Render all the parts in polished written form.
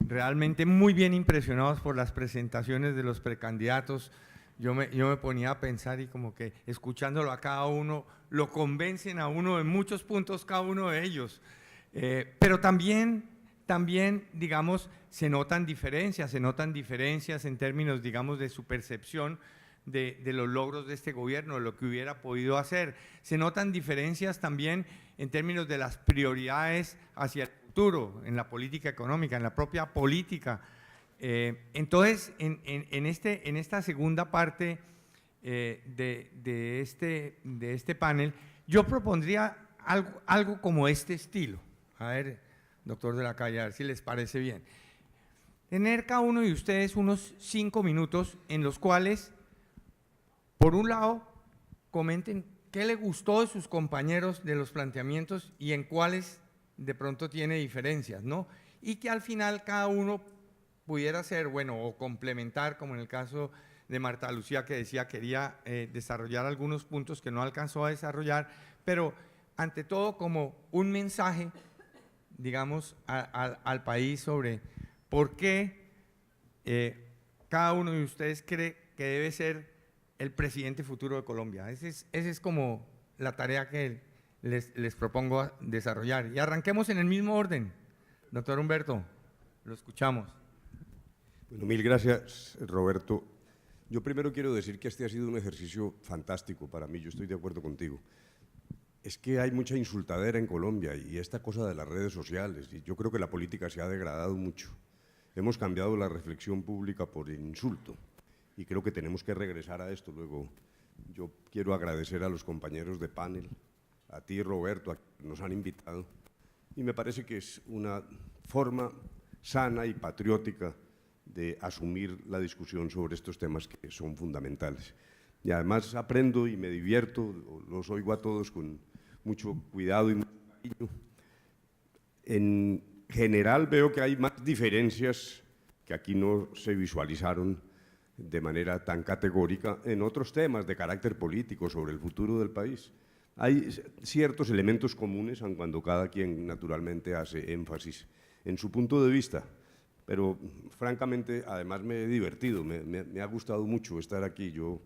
realmente muy bien impresionados por las presentaciones de los precandidatos. Yo me ponía a pensar y como que escuchándolo a cada uno, lo convencen a uno en muchos puntos cada uno de ellos. Pero también, digamos, se notan diferencias en términos, digamos, de su percepción de los logros de este gobierno, de lo que hubiera podido hacer. Se notan diferencias también en términos de las prioridades hacia el futuro, en la política económica, en la propia política. Entonces, en esta segunda parte de este panel, yo propondría algo como este estilo. A ver, doctor de la Calle, a ver si les parece bien. Tener cada uno de ustedes unos 5 minutos en los cuales, por un lado, comenten qué le gustó de sus compañeros de los planteamientos y en cuáles de pronto tiene diferencias, ¿no? Y que al final cada uno pudiera ser, bueno, o complementar, como en el caso de Marta Lucía, que decía quería desarrollar algunos puntos que no alcanzó a desarrollar, pero ante todo como un mensaje, digamos, al país sobre por qué cada uno de ustedes cree que debe ser el presidente futuro de Colombia. Esa es como la tarea que les propongo desarrollar. Y arranquemos en el mismo orden. Doctor Humberto, lo escuchamos. Bueno, mil gracias, Roberto. Yo primero quiero decir que este ha sido un ejercicio fantástico para mí, yo estoy de acuerdo contigo. Es que hay mucha insultadera en Colombia y esta cosa de las redes sociales, y yo creo que la política se ha degradado mucho. Hemos cambiado la reflexión pública por el insulto y creo que tenemos que regresar a esto. Luego, yo quiero agradecer a los compañeros de panel, a ti, Roberto, a quienes nos han invitado, y me parece que es una forma sana y patriótica de asumir la discusión sobre estos temas que son fundamentales. Y además aprendo y me divierto, los oigo a todos con mucho cuidado y mucho cariño. En general veo que hay más diferencias que aquí no se visualizaron de manera tan categórica en otros temas de carácter político sobre el futuro del país. Hay ciertos elementos comunes, aun cuando cada quien naturalmente hace énfasis en su punto de vista, pero francamente además me he divertido, me ha gustado mucho estar aquí, yo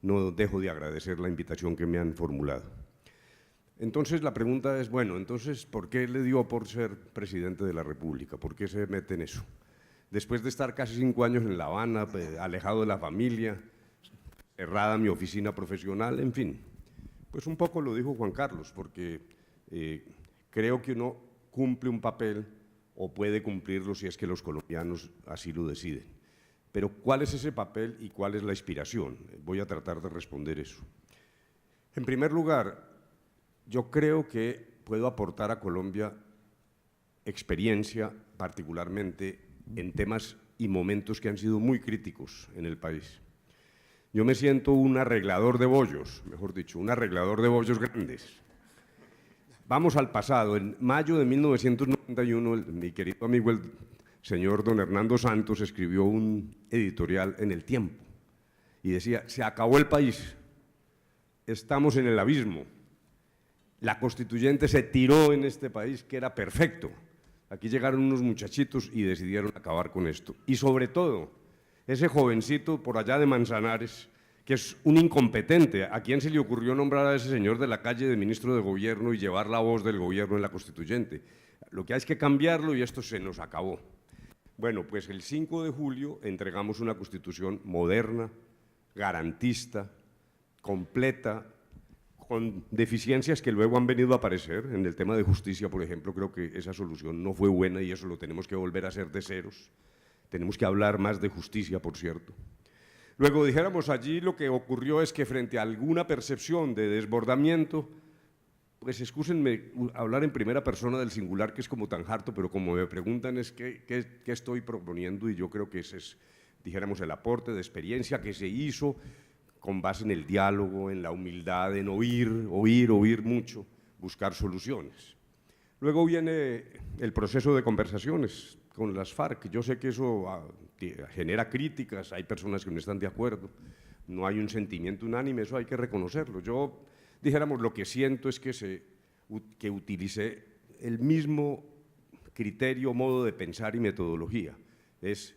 no dejo de agradecer la invitación que me han formulado. Entonces la pregunta es, bueno, entonces, ¿por qué le dio por ser presidente de la República? ¿Por qué se mete en eso? Después de estar casi 5 años en La Habana, alejado de la familia, cerrada mi oficina profesional, en fin, pues un poco lo dijo Juan Carlos, porque creo que uno cumple un papel o puede cumplirlo si es que los colombianos así lo deciden. Pero ¿cuál es ese papel y cuál es la inspiración? Voy a tratar de responder eso. En primer lugar, yo creo que puedo aportar a Colombia experiencia, particularmente en temas y momentos que han sido muy críticos en el país. Yo me siento un arreglador de bollos, mejor dicho, un arreglador de bollos grandes. Vamos al pasado. En mayo de 1991, mi querido amigo el señor don Hernando Santos escribió un editorial en El Tiempo y decía, se acabó el país, estamos en el abismo. La constituyente se tiró en este país que era perfecto. Aquí llegaron unos muchachitos y decidieron acabar con esto. Y sobre todo, ese jovencito por allá de Manzanares, que es un incompetente, ¿a quién se le ocurrió nombrar a ese señor de la calle de ministro de gobierno y llevar la voz del gobierno en la constituyente? Lo que hay es que cambiarlo y esto se nos acabó. Bueno, pues el 5 de julio entregamos una constitución moderna, garantista, completa, con deficiencias que luego han venido a aparecer. En el tema de justicia, por ejemplo, creo que esa solución no fue buena y eso lo tenemos que volver a hacer de ceros. Tenemos que hablar más de justicia, por cierto. Luego, dijéramos, allí lo que ocurrió es que frente a alguna percepción de desbordamiento, pues excúsenme hablar en primera persona del singular, que es como tan harto, pero como me preguntan es qué estoy proponiendo y yo creo que ese es, dijéramos, el aporte de experiencia que se hizo con base en el diálogo, en la humildad, en oír mucho, buscar soluciones. Luego viene el proceso de conversaciones con las FARC. Yo sé que eso genera críticas, hay personas que no están de acuerdo, no hay un sentimiento unánime, eso hay que reconocerlo. Yo, dijéramos, lo que siento es que utilicé el mismo criterio, modo de pensar y metodología. Es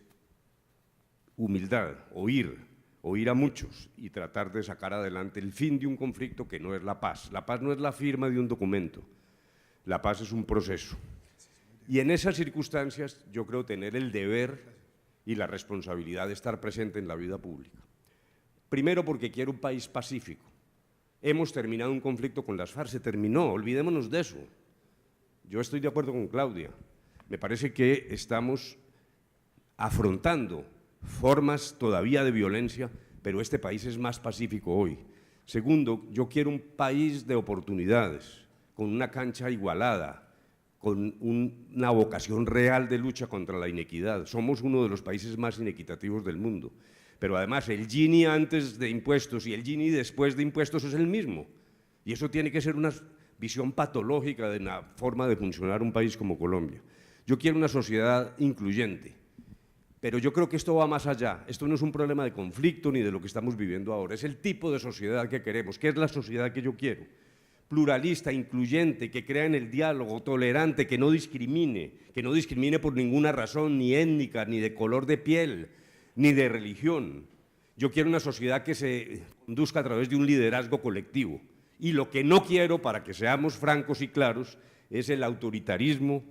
humildad, oír a muchos y tratar de sacar adelante el fin de un conflicto que no es la paz. La paz no es la firma de un documento, la paz es un proceso. Y en esas circunstancias yo creo tener el deber y la responsabilidad de estar presente en la vida pública. Primero porque quiero un país pacífico. Hemos terminado un conflicto con las FARC, se terminó, olvidémonos de eso. Yo estoy de acuerdo con Claudia. Me parece que estamos afrontando formas todavía de violencia, pero este país es más pacífico hoy. Segundo, yo quiero un país de oportunidades, con una cancha igualada, con una vocación real de lucha contra la inequidad. Somos uno de los países más inequitativos del mundo. Pero además el Gini antes de impuestos y el Gini después de impuestos es el mismo. Y eso tiene que ser una visión patológica de la forma de funcionar un país como Colombia. Yo quiero una sociedad incluyente, pero yo creo que esto va más allá. Esto no es un problema de conflicto ni de lo que estamos viviendo ahora, es el tipo de sociedad que queremos. ¿Qué es la sociedad que yo quiero? Pluralista, incluyente, que crea en el diálogo, tolerante, que no discrimine por ninguna razón, ni étnica, ni de color de piel, ni de religión. Yo quiero una sociedad que se conduzca a través de un liderazgo colectivo. Y lo que no quiero, para que seamos francos y claros, es el autoritarismo,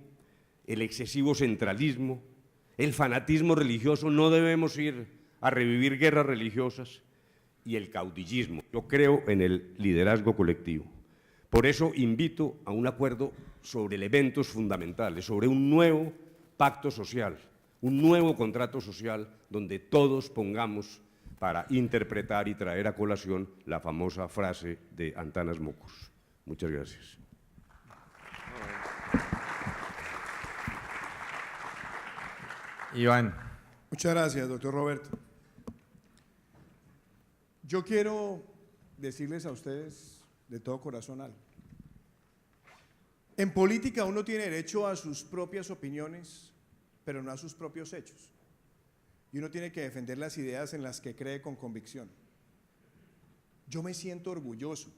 el excesivo centralismo, el fanatismo religioso. No debemos ir a revivir guerras religiosas, y el caudillismo. Yo creo en el liderazgo colectivo. Por eso invito a un acuerdo sobre elementos fundamentales, sobre un nuevo pacto social, un nuevo contrato social donde todos pongamos para interpretar y traer a colación la famosa frase de Antanas Mocos. Muchas gracias. Iván. Muchas gracias, doctor Roberto. Yo quiero decirles a ustedes de todo corazón algo. En política uno tiene derecho a sus propias opiniones, pero no a sus propios hechos. Y uno tiene que defender las ideas en las que cree con convicción. Yo me siento orgulloso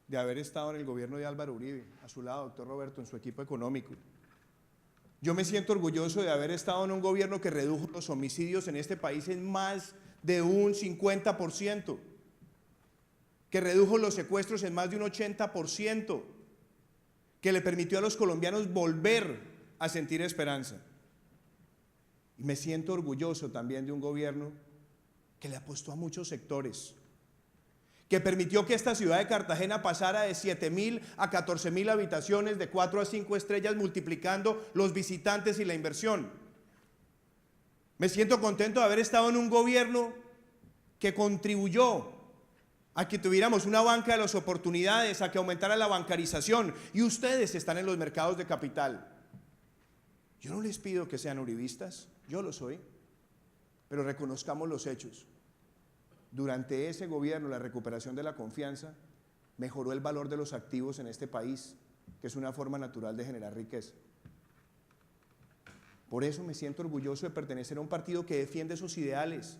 de haber estado en el gobierno de Álvaro Uribe, a su lado, doctor Roberto, en su equipo económico. Yo me siento orgulloso de haber estado en un gobierno que redujo los homicidios en este país en más de un 50%, que redujo los secuestros en más de un 80%, que le permitió a los colombianos volver a sentir esperanza. Y me siento orgulloso también de un gobierno que le apostó a muchos sectores, que permitió que esta ciudad de Cartagena pasara de 7.000 a 14.000 habitaciones, de 4 a 5 estrellas, multiplicando los visitantes y la inversión. Me siento contento de haber estado en un gobierno que contribuyó a que tuviéramos una banca de las oportunidades, a que aumentara la bancarización, y ustedes están en los mercados de capital. Yo no les pido que sean uribistas, yo lo soy, pero reconozcamos los hechos. Durante ese gobierno, la recuperación de la confianza mejoró el valor de los activos en este país, que es una forma natural de generar riqueza. Por eso me siento orgulloso de pertenecer a un partido que defiende esos ideales,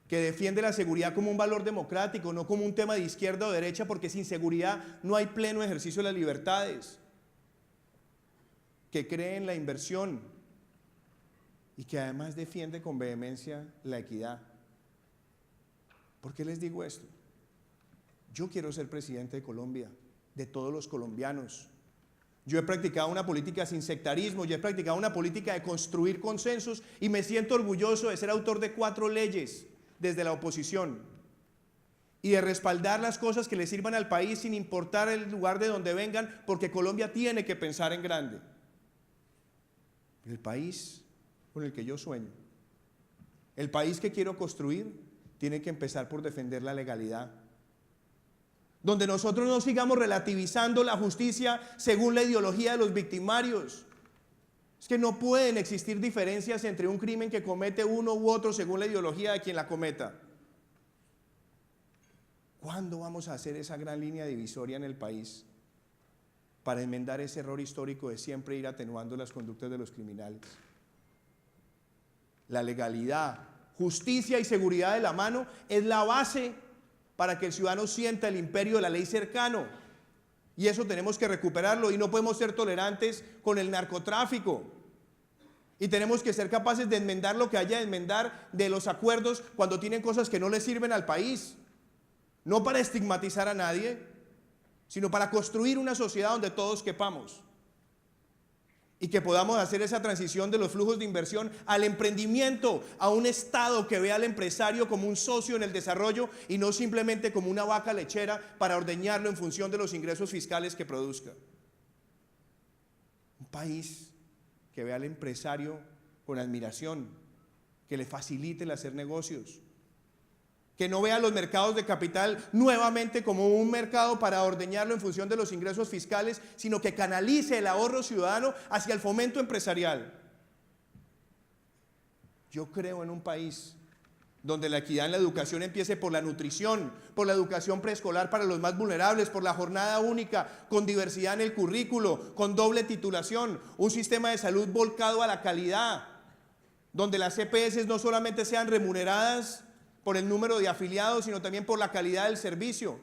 que defiende la seguridad como un valor democrático, no como un tema de izquierda o derecha, porque sin seguridad no hay pleno ejercicio de las libertades, que cree en la inversión y que además defiende con vehemencia la equidad. ¿Por qué les digo esto? Yo quiero ser presidente de Colombia, de todos los colombianos. Yo he practicado una política sin sectarismo, yo he practicado una política de construir consensos y me siento orgulloso de ser autor de 4 leyes desde la oposición y de respaldar las cosas que le sirvan al país sin importar el lugar de donde vengan, porque Colombia tiene que pensar en grande. El país con el que yo sueño, el país que quiero construir, tiene que empezar por defender la legalidad, donde nosotros no sigamos relativizando la justicia según la ideología de los victimarios. Es que no pueden existir diferencias entre un crimen que comete uno u otro según la ideología de quien la cometa. ¿Cuándo vamos a hacer esa gran línea divisoria en el país para enmendar ese error histórico de siempre ir atenuando las conductas de los criminales? La legalidad, justicia y seguridad de la mano es la base para que el ciudadano sienta el imperio de la ley cercano. Y eso tenemos que recuperarlo y no podemos ser tolerantes con el narcotráfico. Y tenemos que ser capaces de enmendar lo que haya de enmendar de los acuerdos cuando tienen cosas que no le sirven al país. No para estigmatizar a nadie, sino para construir una sociedad donde todos quepamos. Y que podamos hacer esa transición de los flujos de inversión al emprendimiento, a un Estado que vea al empresario como un socio en el desarrollo y no simplemente como una vaca lechera para ordeñarlo en función de los ingresos fiscales que produzca. Un país que vea al empresario con admiración, que le facilite el hacer negocios, que no vea los mercados de capital nuevamente como un mercado para ordeñarlo en función de los ingresos fiscales, sino que canalice el ahorro ciudadano hacia el fomento empresarial. Yo creo en un país donde la equidad en la educación empiece por la nutrición, por la educación preescolar para los más vulnerables, por la jornada única, con diversidad en el currículo, con doble titulación, un sistema de salud volcado a la calidad, donde las EPS no solamente sean remuneradas por el número de afiliados, sino también por la calidad del servicio,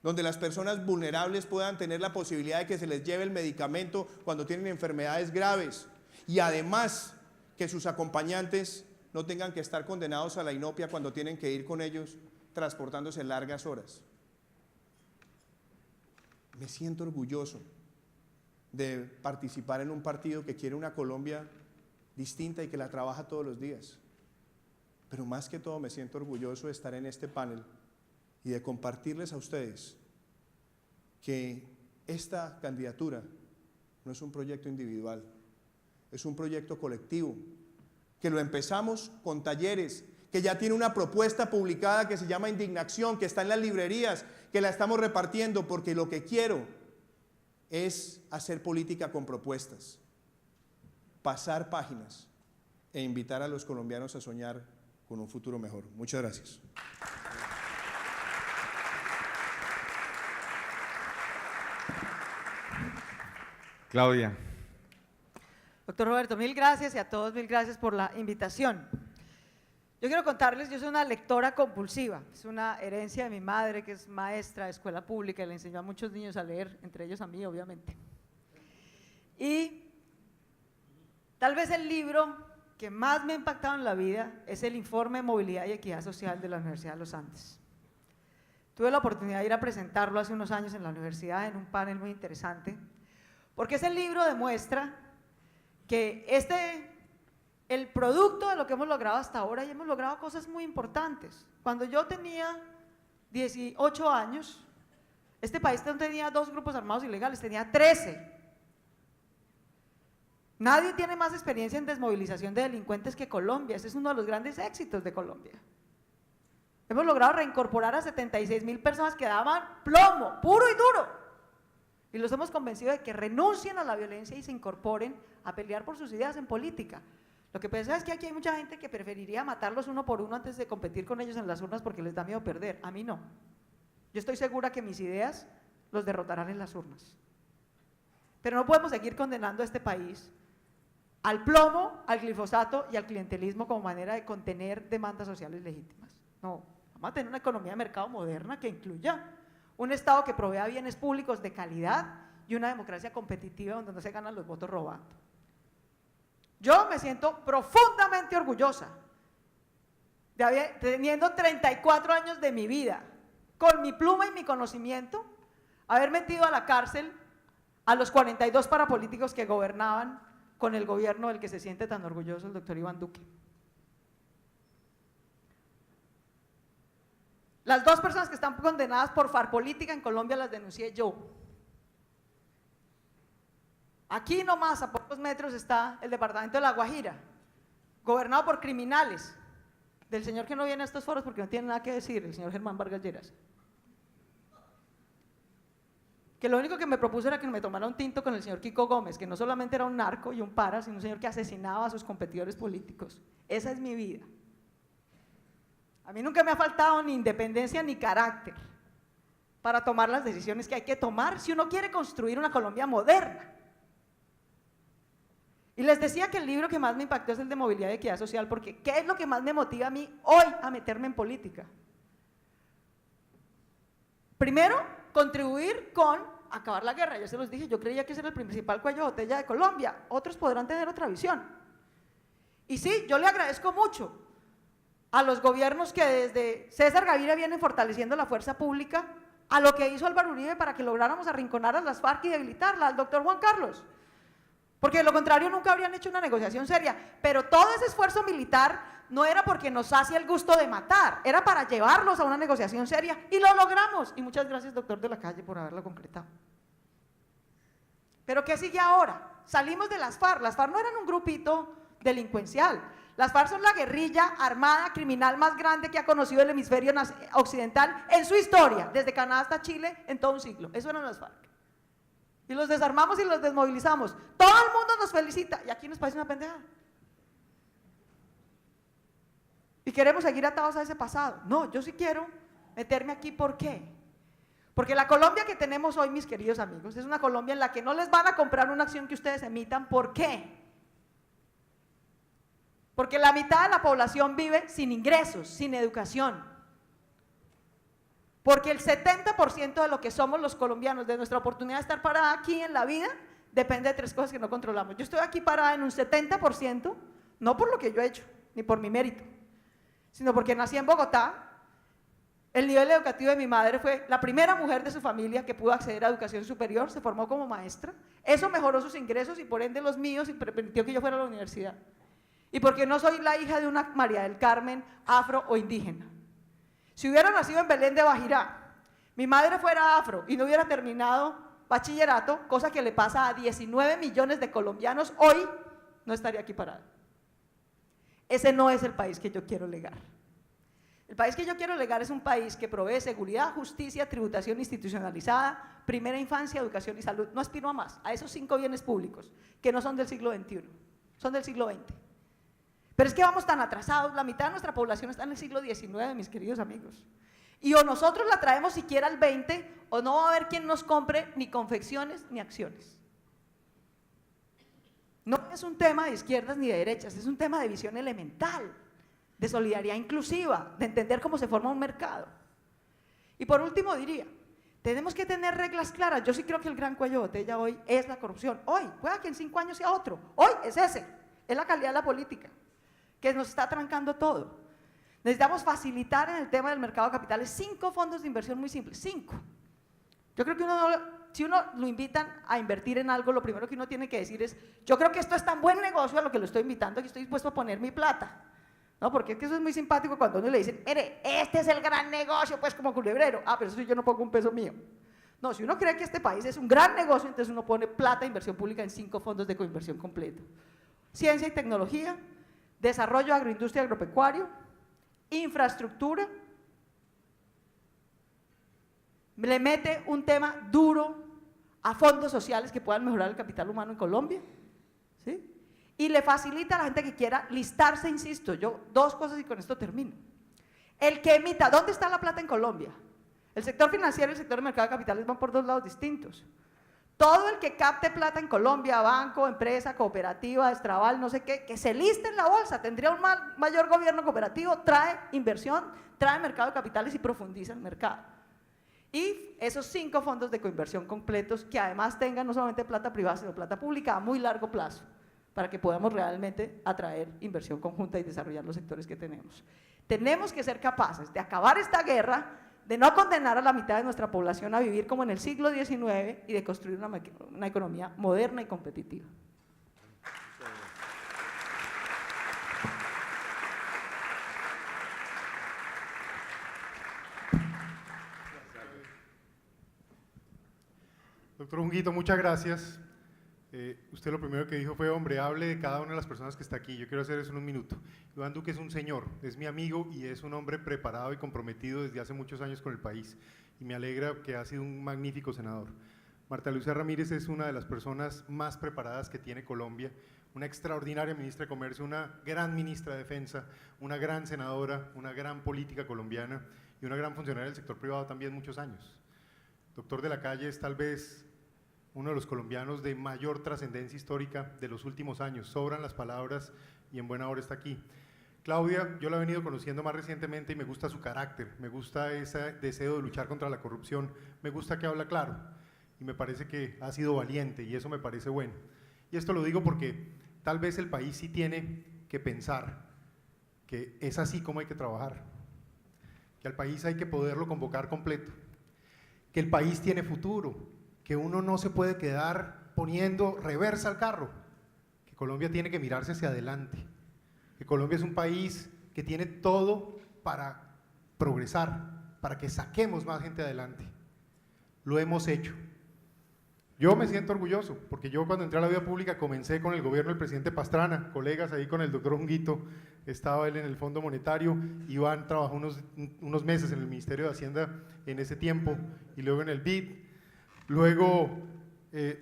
donde las personas vulnerables puedan tener la posibilidad de que se les lleve el medicamento cuando tienen enfermedades graves, y además que sus acompañantes no tengan que estar condenados a la inopia cuando tienen que ir con ellos transportándose largas horas. Me siento orgulloso de participar en un partido que quiere una Colombia distinta y que la trabaja todos los días. Pero más que todo me siento orgulloso de estar en este panel y de compartirles a ustedes que esta candidatura no es un proyecto individual, es un proyecto colectivo, que lo empezamos con talleres, que ya tiene una propuesta publicada que se llama Indignación, que está en las librerías, que la estamos repartiendo, porque lo que quiero es hacer política con propuestas, pasar páginas e invitar a los colombianos a soñar con un futuro mejor. Muchas gracias. Claudia. Doctor Roberto, mil gracias y a todos mil gracias por la invitación. Yo quiero contarles, yo soy una lectora compulsiva, es una herencia de mi madre que es maestra de escuela pública y le enseñó a muchos niños a leer, entre ellos a mí obviamente. Y tal vez el libro que más me ha impactado en la vida es el Informe de Movilidad y Equidad Social de la Universidad de los Andes. Tuve la oportunidad de ir a presentarlo hace unos años en la universidad en un panel muy interesante, porque ese libro demuestra que el producto de lo que hemos logrado hasta ahora, y hemos logrado cosas muy importantes. Cuando yo tenía 18 años, este país no tenía 2 grupos armados ilegales, tenía 13. Nadie tiene más experiencia en desmovilización de delincuentes que Colombia. Ese es uno de los grandes éxitos de Colombia. Hemos logrado reincorporar a 76.000 personas que daban plomo, puro y duro. Y los hemos convencido de que renuncien a la violencia y se incorporen a pelear por sus ideas en política. Lo que pasa es que aquí hay mucha gente que preferiría matarlos uno por uno antes de competir con ellos en las urnas porque les da miedo perder. A mí no. Yo estoy segura que mis ideas los derrotarán en las urnas. Pero no podemos seguir condenando a este país al plomo, al glifosato y al clientelismo como manera de contener demandas sociales legítimas. No, vamos a tener una economía de mercado moderna que incluya un Estado que provea bienes públicos de calidad y una democracia competitiva donde no se ganan los votos robando. Yo me siento profundamente orgullosa de teniendo 34 años de mi vida, con mi pluma y mi conocimiento, haber metido a la cárcel a los 42 parapolíticos que gobernaban con el gobierno del que se siente tan orgulloso el doctor Iván Duque. Las 2 personas que están condenadas por farpolítica en Colombia las denuncié yo. Aquí nomás, a pocos metros, está el departamento de La Guajira, gobernado por criminales, del señor que no viene a estos foros porque no tiene nada que decir, el señor Germán Vargas Lleras. Que lo único que me propuso era que me tomara un tinto con el señor Kiko Gómez, que no solamente era un narco y un para, sino un señor que asesinaba a sus competidores políticos. Esa es mi vida. A mí nunca me ha faltado ni independencia ni carácter para tomar las decisiones que hay que tomar si uno quiere construir una Colombia moderna. Y les decía que el libro que más me impactó es el de Movilidad y Equidad Social, porque ¿qué es lo que más me motiva a mí hoy a meterme en política? Primero, contribuir con acabar la guerra. Ya se los dije, yo creía que ese era el principal cuello de botella de Colombia. Otros podrán tener otra visión. Y sí, yo le agradezco mucho a los gobiernos que desde César Gaviria vienen fortaleciendo la fuerza pública, a lo que hizo Álvaro Uribe para que lográramos arrinconar a las FARC y debilitarla, al doctor Juan Carlos. Porque de lo contrario nunca habrían hecho una negociación seria. Pero todo ese esfuerzo militar no era porque nos hacía el gusto de matar, era para llevarlos a una negociación seria y lo logramos. Y muchas gracias, doctor de la Calle, por haberlo concretado. ¿Pero qué sigue ahora? Salimos de las FARC no eran un grupito delincuencial. Las FARC son la guerrilla armada criminal más grande que ha conocido el hemisferio occidental en su historia, desde Canadá hasta Chile, en todo un siglo. Eso eran las FARC. Y los desarmamos y los desmovilizamos. Todo el mundo nos felicita y aquí nos parece una pendejada. Y queremos seguir atados a ese pasado. No, yo sí quiero meterme aquí. ¿Por qué? Porque la Colombia que tenemos hoy, mis queridos amigos, es una Colombia en la que no les van a comprar una acción que ustedes emitan. ¿Por qué? Porque la mitad de la población vive sin ingresos, sin educación. Porque el 70% de lo que somos los colombianos, de nuestra oportunidad de estar parada aquí en la vida, depende de tres cosas que no controlamos. Yo estoy aquí parada en un 70%, no por lo que yo he hecho, ni por mi mérito, sino porque nací en Bogotá. El nivel educativo de mi madre fue la primera mujer de su familia que pudo acceder a educación superior, se formó como maestra. Eso mejoró sus ingresos y por ende los míos y permitió que yo fuera a la universidad. Y porque no soy la hija de una María del Carmen afro o indígena. Si hubiera nacido en Belén de Bajirá, mi madre fuera afro y no hubiera terminado bachillerato, cosa que le pasa a 19 millones de colombianos, hoy no estaría aquí parada. Ese no es el país que yo quiero legar. El país que yo quiero legar es un país que provee seguridad, justicia, tributación institucionalizada, primera infancia, educación y salud. No aspiro a más, a esos 5 bienes públicos que no son del siglo XXI, son del siglo XX. Pero es que vamos tan atrasados, la mitad de nuestra población está en el siglo XIX, mis queridos amigos. Y o nosotros la traemos siquiera al 20, o no va a haber quien nos compre ni confecciones ni acciones. No es un tema de izquierdas ni de derechas, es un tema de visión elemental, de solidaridad inclusiva, de entender cómo se forma un mercado. Y por último diría, tenemos que tener reglas claras. Yo sí creo que el gran cuello de botella hoy es la corrupción. Hoy, pueda que en 5 años sea otro. Hoy es ese, es la calidad de la política, que nos está trancando todo. Necesitamos facilitar en el tema del mercado de capitales 5 fondos de inversión muy simples, 5. Yo creo que si uno lo invitan a invertir en algo, lo primero que uno tiene que decir es, yo creo que esto es tan buen negocio a lo que lo estoy invitando que estoy dispuesto a poner mi plata. No, porque es que eso es muy simpático cuando uno le dicen, mire, este es el gran negocio, pues como culebrero. Ah, pero eso sí, yo no pongo un peso mío. No, si uno cree que este país es un gran negocio, entonces uno pone plata de inversión pública en 5 fondos de coinversión completo. Ciencia y tecnología, desarrollo agroindustria agropecuario, infraestructura, le mete un tema duro a fondos sociales que puedan mejorar el capital humano en Colombia, ¿sí? Y le facilita a la gente que quiera listarse, insisto, yo 2 cosas y con esto termino. El que emita, ¿dónde está la plata en Colombia? El sector financiero y el sector de mercado de capitales van por 2 lados distintos. Todo el que capte plata en Colombia, banco, empresa, cooperativa, Estrabal, no sé qué, que se liste en la bolsa, tendría un mayor gobierno cooperativo, trae inversión, trae mercado de capitales y profundiza el mercado. Y esos 5 fondos de coinversión completos que además tengan no solamente plata privada, sino plata pública a muy largo plazo, para que podamos realmente atraer inversión conjunta y desarrollar los sectores que tenemos. Tenemos que ser capaces de acabar esta guerra, de no condenar a la mitad de nuestra población a vivir como en el siglo XIX y de construir una economía moderna y competitiva. Doctor Junguito, muchas gracias. Usted lo primero que dijo fue, hombre, hable de cada una de las personas que está aquí. Yo quiero hacer eso en un minuto. Iván Duque es un señor, es mi amigo y es un hombre preparado y comprometido desde hace muchos años con el país. Y me alegra que ha sido un magnífico senador. Marta Lucía Ramírez es una de las personas más preparadas que tiene Colombia, una extraordinaria ministra de Comercio, una gran ministra de Defensa, una gran senadora, una gran política colombiana y una gran funcionaria del sector privado también muchos años. Doctor de la Calle es tal vez uno de los colombianos de mayor trascendencia histórica de los últimos años. Sobran las palabras y en buena hora está aquí. Claudia, yo la he venido conociendo más recientemente y me gusta su carácter, me gusta ese deseo de luchar contra la corrupción, me gusta que habla claro. Y y me parece que ha sido valiente y eso me parece bueno. Y esto lo digo porque tal vez el país sí tiene que pensar que es así como hay que trabajar, que al país hay que poderlo convocar completo, que el país tiene futuro, que uno no se puede quedar poniendo reversa al carro, que Colombia tiene que mirarse hacia adelante, que Colombia es un país que tiene todo para progresar, para que saquemos más gente adelante. Lo hemos hecho. Yo me siento orgulloso, porque yo cuando entré a la vida pública comencé con el gobierno del presidente Pastrana, colegas ahí con el doctor Junguito, estaba él en el Fondo Monetario, Iván trabajó unos meses en el Ministerio de Hacienda en ese tiempo, y luego en el BID, luego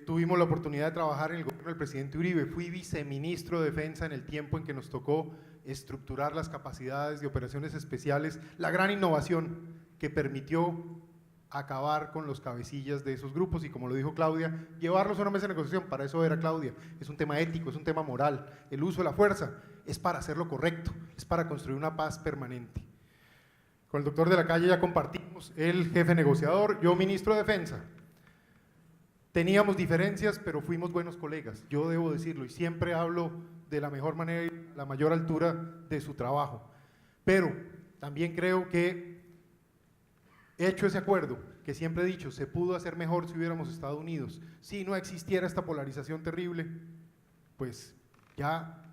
tuvimos la oportunidad de trabajar en el gobierno del presidente Uribe, fui viceministro de Defensa en el tiempo en que nos tocó estructurar las capacidades de operaciones especiales, la gran innovación que permitió acabar con los cabecillas de esos grupos y, como lo dijo Claudia, llevarlos a una mesa de negociación. Para eso era Claudia, es un tema ético, es un tema moral. El uso de la fuerza es para hacer lo correcto, es para construir una paz permanente. Con el doctor de la Calle ya compartimos, él jefe negociador, yo ministro de Defensa. Teníamos diferencias, pero fuimos buenos colegas, yo debo decirlo, y siempre hablo de la mejor manera y la mayor altura de su trabajo. Pero también creo que, hecho ese acuerdo, que siempre he dicho, se pudo hacer mejor si hubiéramos estado unidos, si no existiera esta polarización terrible, pues ya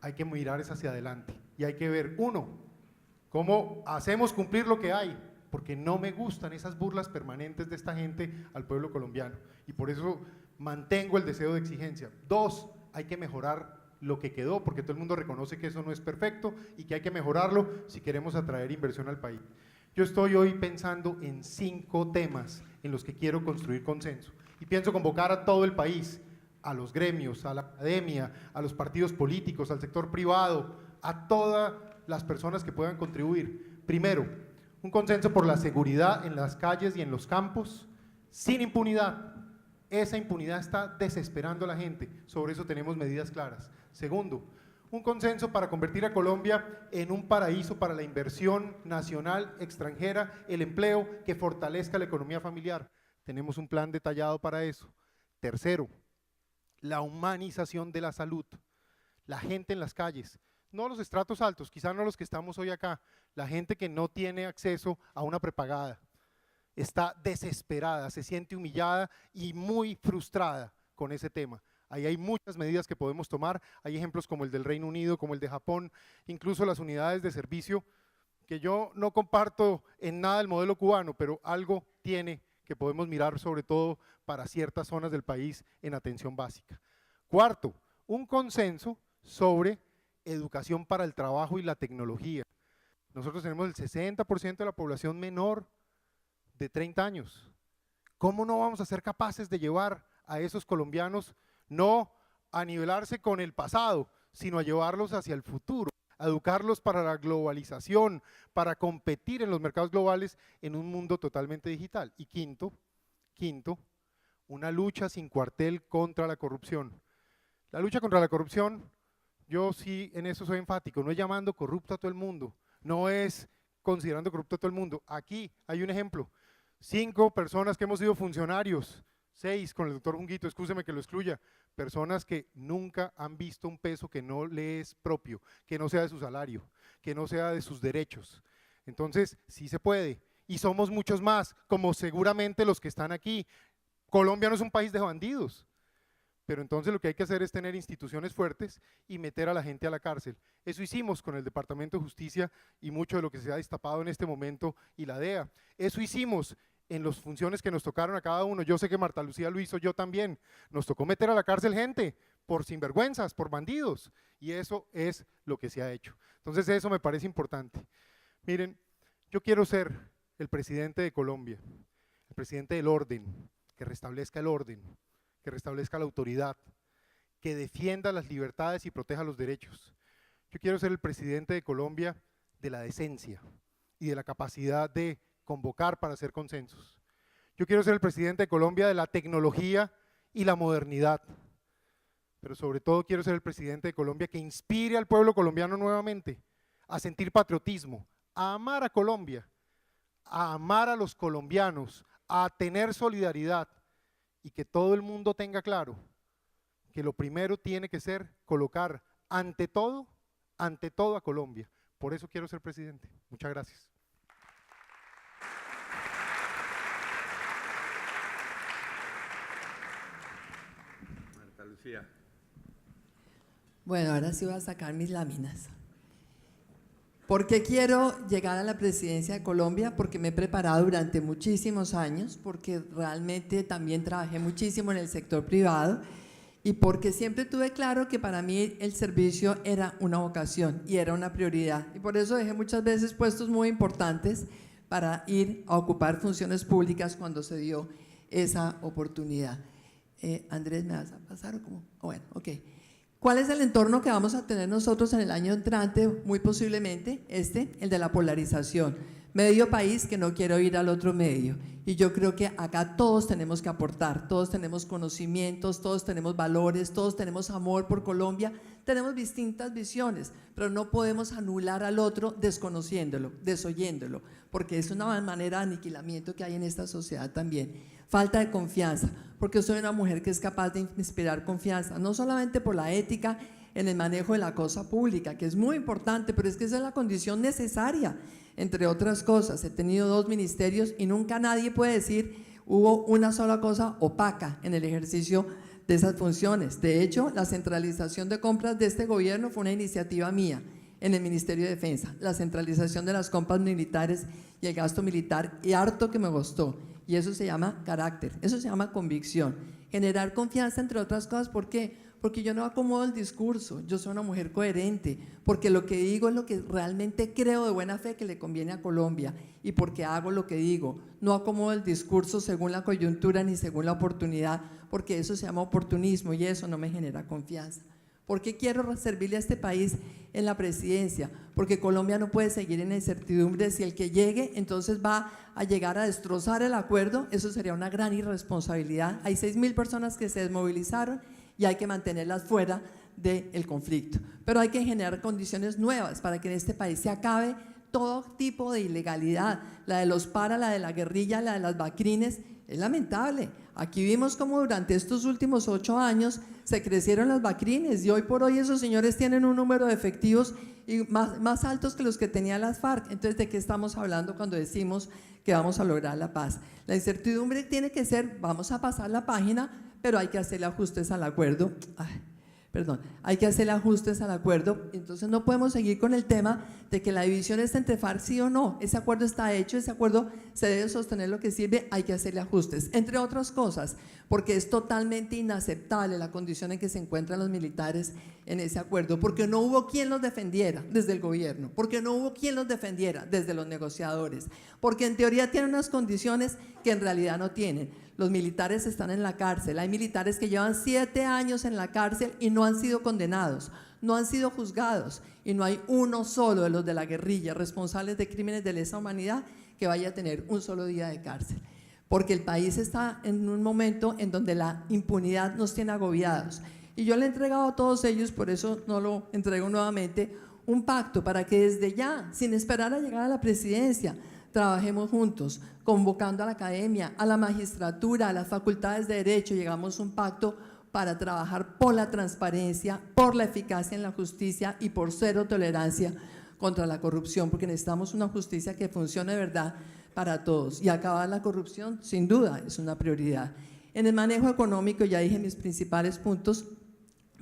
hay que mirar hacia adelante y hay que ver, uno, cómo hacemos cumplir lo que hay, porque no me gustan esas burlas permanentes de esta gente al pueblo colombiano y por eso mantengo el deseo de exigencia. Dos, hay que mejorar lo que quedó, porque todo el mundo reconoce que eso no es perfecto y que hay que mejorarlo si queremos atraer inversión al país. Yo estoy hoy pensando en 5 temas en los que quiero construir consenso y pienso convocar a todo el país, a los gremios, a la academia, a los partidos políticos, al sector privado, a todas las personas que puedan contribuir. Primero, un consenso por la seguridad en las calles y en los campos, sin impunidad. Esa impunidad está desesperando a la gente, sobre eso tenemos medidas claras. Segundo, un consenso para convertir a Colombia en un paraíso para la inversión nacional, extranjera, el empleo, que fortalezca la economía familiar. Tenemos un plan detallado para eso. Tercero, la humanización de la salud, la gente en las calles, no los estratos altos, quizás no los que estamos hoy acá, la gente que no tiene acceso a una prepagada, está desesperada, se siente humillada y muy frustrada con ese tema. Ahí hay muchas medidas que podemos tomar, hay ejemplos como el del Reino Unido, como el de Japón, incluso las unidades de servicio, que yo no comparto en nada el modelo cubano, pero algo tiene que podemos mirar sobre todo para ciertas zonas del país en atención básica. Cuarto, un consenso sobre educación para el trabajo y la tecnología. Nosotros tenemos el 60% de la población menor de 30 años. ¿Cómo no vamos a ser capaces de llevar a esos colombianos no a nivelarse con el pasado, sino a llevarlos hacia el futuro, a educarlos para la globalización, para competir en los mercados globales en un mundo totalmente digital? Y quinto, una lucha sin cuartel contra la corrupción. La lucha contra la corrupción, yo sí en eso soy enfático, no es llamando corrupto a todo el mundo, no es considerando corrupto a todo el mundo. Aquí hay un ejemplo, 5 personas que hemos sido funcionarios, 6 con el doctor Junguito, excúseme que lo excluya, personas que nunca han visto un peso que no le es propio, que no sea de su salario, que no sea de sus derechos. Entonces, sí se puede, y somos muchos más, como seguramente los que están aquí. Colombia no es un país de bandidos, pero entonces lo que hay que hacer es tener instituciones fuertes y meter a la gente a la cárcel. Eso hicimos con el Departamento de Justicia y mucho de lo que se ha destapado en este momento y la DEA. Eso hicimos en las funciones que nos tocaron a cada uno. Yo sé que Marta Lucía lo hizo, yo también. Nos tocó meter a la cárcel gente por sinvergüenzas, por bandidos, y eso es lo que se ha hecho. Entonces eso me parece importante. Miren, yo quiero ser el presidente de Colombia, el presidente del orden, que restablezca el orden, que restablezca la autoridad, que defienda las libertades y proteja los derechos. Yo quiero ser el presidente de Colombia de la decencia y de la capacidad de convocar para hacer consensos. Yo quiero ser el presidente de Colombia de la tecnología y la modernidad, pero sobre todo quiero ser el presidente de Colombia que inspire al pueblo colombiano nuevamente a sentir patriotismo, a amar a Colombia, a amar a los colombianos, a tener solidaridad y que todo el mundo tenga claro que lo primero tiene que ser colocar ante todo a Colombia. Por eso quiero ser presidente. Muchas gracias. Marta Lucía. Bueno, ahora sí voy a sacar mis láminas. ¿Por qué quiero llegar a la presidencia de Colombia? Porque me he preparado durante muchísimos años, porque realmente también trabajé muchísimo en el sector privado y porque siempre tuve claro que para mí el servicio era una vocación y era una prioridad. Y por eso dejé muchas veces puestos muy importantes para ir a ocupar funciones públicas cuando se dio esa oportunidad. Andrés, ¿me vas a pasar o cómo? Bueno, ok. ¿Cuál es el entorno que vamos a tener nosotros en el año entrante? Muy posiblemente el de la polarización. Medio país que no quiere ir al otro medio. Y yo creo que acá todos tenemos que aportar, todos tenemos conocimientos, todos tenemos valores, todos tenemos amor por Colombia, tenemos distintas visiones, pero no podemos anular al otro desconociéndolo, desoyéndolo, porque es una manera de aniquilamiento que hay en esta sociedad también. Falta de confianza, porque soy una mujer que es capaz de inspirar confianza, no solamente por la ética en el manejo de la cosa pública, que es muy importante, pero es que esa es la condición necesaria, entre otras cosas. He tenido 2 ministerios y nunca nadie puede decir hubo una sola cosa opaca en el ejercicio de esas funciones. De hecho, la centralización de compras de este gobierno fue una iniciativa mía en el Ministerio de Defensa, la centralización de las compras militares y el gasto militar, y harto que me gustó. Y eso se llama carácter, eso se llama convicción, generar confianza, entre otras cosas. ¿Por qué? Porque yo no acomodo el discurso, yo soy una mujer coherente, porque lo que digo es lo que realmente creo de buena fe que le conviene a Colombia, y porque hago lo que digo, no acomodo el discurso según la coyuntura ni según la oportunidad, porque eso se llama oportunismo y eso no me genera confianza. ¿Por qué quiero servirle a este país en la presidencia? Porque Colombia no puede seguir en la incertidumbre. Si el que llegue entonces va a llegar a destrozar el acuerdo, eso sería una gran irresponsabilidad. Hay 6.000 personas que se desmovilizaron y hay que mantenerlas fuera del conflicto. Pero hay que generar condiciones nuevas para que en este país se acabe todo tipo de ilegalidad, la de los paras, la de la guerrilla, la de las bacrines. Es lamentable. Aquí vimos cómo durante estos últimos 8 años se crecieron las bacrines y hoy por hoy esos señores tienen un número de efectivos más altos que los que tenía las FARC. Entonces, ¿de qué estamos hablando cuando decimos que vamos a lograr la paz? La incertidumbre tiene que ser, vamos a pasar la página, pero hay que hacerle ajustes al acuerdo. Hay que hacerle ajustes al acuerdo. Entonces no podemos seguir con el tema de que la división está entre FARC sí o no. Ese acuerdo está hecho, ese acuerdo se debe sostener lo que sirve, hay que hacerle ajustes, entre otras cosas, porque es totalmente inaceptable la condición en que se encuentran los militares en ese acuerdo, porque no hubo quien los defendiera desde el gobierno, porque no hubo quien los defendiera desde los negociadores, porque en teoría tienen unas condiciones que en realidad no tienen. Los militares están en la cárcel, hay militares que llevan 7 años en la cárcel y no han sido condenados, no han sido juzgados, y no hay uno solo de los de la guerrilla responsables de crímenes de lesa humanidad que vaya a tener un solo día de cárcel, porque el país está en un momento en donde la impunidad nos tiene agobiados. Y yo le he entregado a todos ellos, por eso no lo entrego nuevamente, un pacto para que desde ya, sin esperar a llegar a la presidencia, trabajemos juntos, convocando a la academia, a la magistratura, a las facultades de derecho, llegamos a un pacto para trabajar por la transparencia, por la eficacia en la justicia y por cero tolerancia contra la corrupción, porque necesitamos una justicia que funcione de verdad para todos, y acabar la corrupción sin duda es una prioridad. En el manejo económico ya dije mis principales puntos,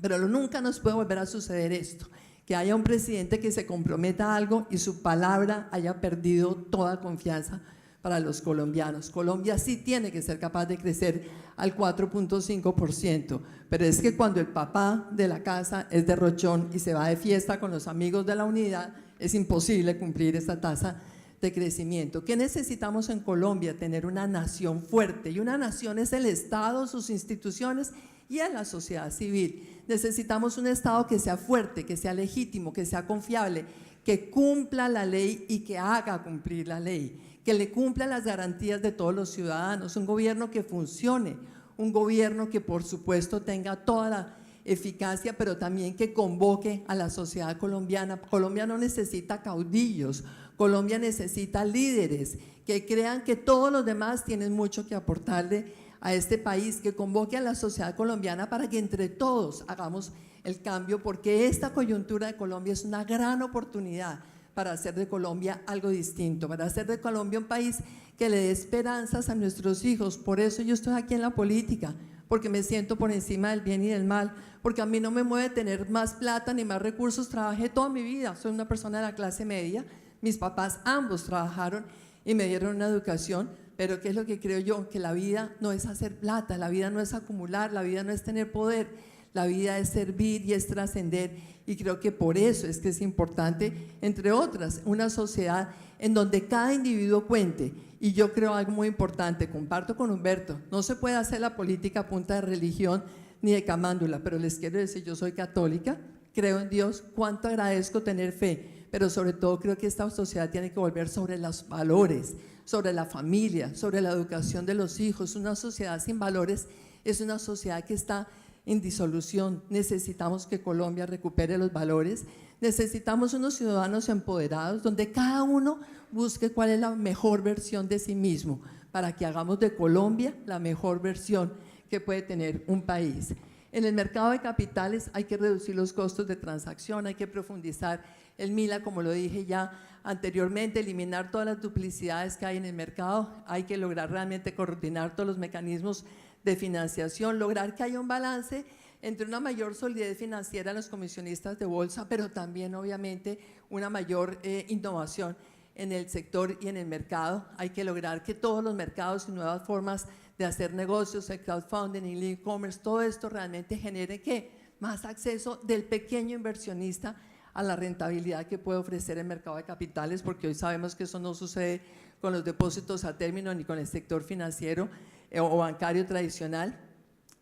pero nunca nos puede volver a suceder esto, que haya un presidente que se comprometa a algo y su palabra haya perdido toda confianza para los colombianos. Colombia sí tiene que ser capaz de crecer al 4.5%, pero es que cuando el papá de la casa es derrochón y se va de fiesta con los amigos de la unidad, es imposible cumplir esta tasa de crecimiento. ¿Qué necesitamos en Colombia? Tener una nación fuerte, y una nación es el Estado, sus instituciones y a la sociedad civil. Necesitamos un Estado que sea fuerte, que sea legítimo, que sea confiable, que cumpla la ley y que haga cumplir la ley, que le cumpla las garantías de todos los ciudadanos, un gobierno que funcione, un gobierno que por supuesto tenga toda la eficacia, pero también que convoque a la sociedad colombiana. Colombia no necesita caudillos, Colombia necesita líderes que crean que todos los demás tienen mucho que aportarle a este país, que convoque a la sociedad colombiana para que entre todos hagamos el cambio, porque esta coyuntura de Colombia es una gran oportunidad para hacer de Colombia algo distinto, para hacer de Colombia un país que le dé esperanzas a nuestros hijos. Por eso yo estoy aquí en la política, porque me siento por encima del bien y del mal, porque a mí no me mueve tener más plata ni más recursos. Trabajé toda mi vida, soy una persona de la clase media, mis papás ambos trabajaron y me dieron una educación, pero ¿qué es lo que creo yo? Que la vida no es hacer plata, la vida no es acumular, la vida no es tener poder, la vida es servir y es trascender, y creo que por eso es que es importante, entre otras, una sociedad en donde cada individuo cuente. Y yo creo algo muy importante, comparto con Humberto, no se puede hacer la política a punta de religión ni de camándula, pero les quiero decir, yo soy católica, creo en Dios, cuánto agradezco tener fe, pero sobre todo creo que esta sociedad tiene que volver sobre los valores, sobre la familia, sobre la educación de los hijos. Una sociedad sin valores es una sociedad que está en disolución. Necesitamos que Colombia recupere los valores, necesitamos unos ciudadanos empoderados donde cada uno busque cuál es la mejor versión de sí mismo para que hagamos de Colombia la mejor versión que puede tener un país. En el mercado de capitales hay que reducir los costos de transacción, hay que profundizar el MILA, como lo dije ya anteriormente, eliminar todas las duplicidades que hay en el mercado, hay que lograr realmente coordinar todos los mecanismos de financiación, lograr que haya un balance entre una mayor solidez financiera de los comisionistas de bolsa, pero también obviamente una mayor innovación en el sector y en el mercado. Hay que lograr que todos los mercados y nuevas formas de hacer negocios, el crowdfunding, el e-commerce, todo esto realmente genere ¿qué? Más acceso del pequeño inversionista a la rentabilidad que puede ofrecer el mercado de capitales, porque hoy sabemos que eso no sucede con los depósitos a término ni con el sector financiero o bancario tradicional.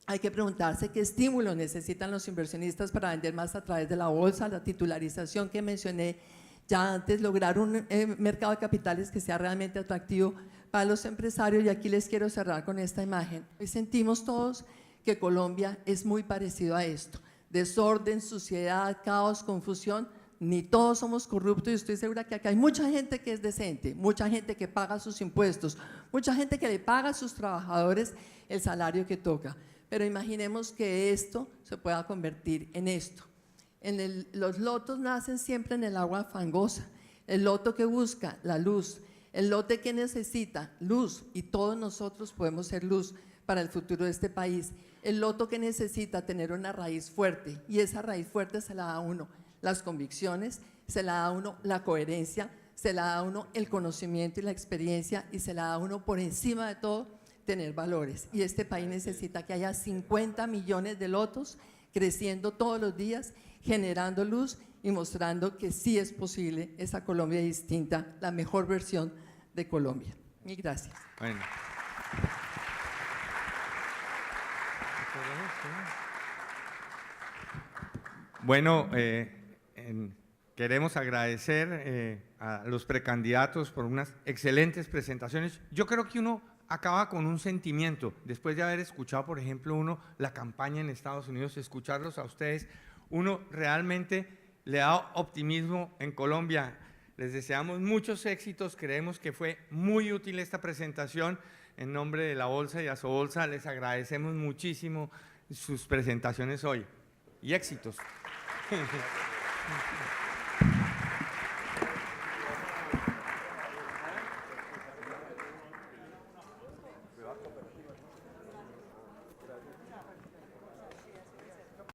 Hay que preguntarse qué estímulos necesitan los inversionistas para vender más a través de la bolsa, la titularización que mencioné ya antes, lograr un mercado de capitales que sea realmente atractivo para los empresarios. Y aquí les quiero cerrar con esta imagen. Hoy sentimos todos que Colombia es muy parecido a esto: desorden, suciedad, caos, confusión. Ni todos somos corruptos, y estoy segura que acá hay mucha gente que es decente, mucha gente que paga sus impuestos, mucha gente que le paga a sus trabajadores el salario que toca. Pero imaginemos que esto se pueda convertir en esto. Los lotos nacen siempre en el agua fangosa. El loto que busca la luz, el lote que necesita luz, y todos nosotros podemos ser luz para el futuro de este país. El loto que necesita tener una raíz fuerte, y esa raíz fuerte se la da a uno las convicciones, se la da a uno la coherencia, se la da a uno el conocimiento y la experiencia, y se la da a uno por encima de todo tener valores. Y este país necesita que haya 50 millones de lotos creciendo todos los días, generando luz y mostrando que sí es posible esa Colombia distinta, la mejor versión de Colombia. Y gracias. Bueno. Bueno, queremos agradecer a los precandidatos por unas excelentes presentaciones. Yo creo que uno acaba con un sentimiento, después de haber escuchado, por ejemplo, uno la campaña en Estados Unidos, escucharlos a ustedes, uno realmente le da optimismo en Colombia. Les deseamos muchos éxitos, creemos que fue muy útil esta presentación. En nombre de la Bolsa y Asobolsa les agradecemos muchísimo sus presentaciones hoy y éxitos.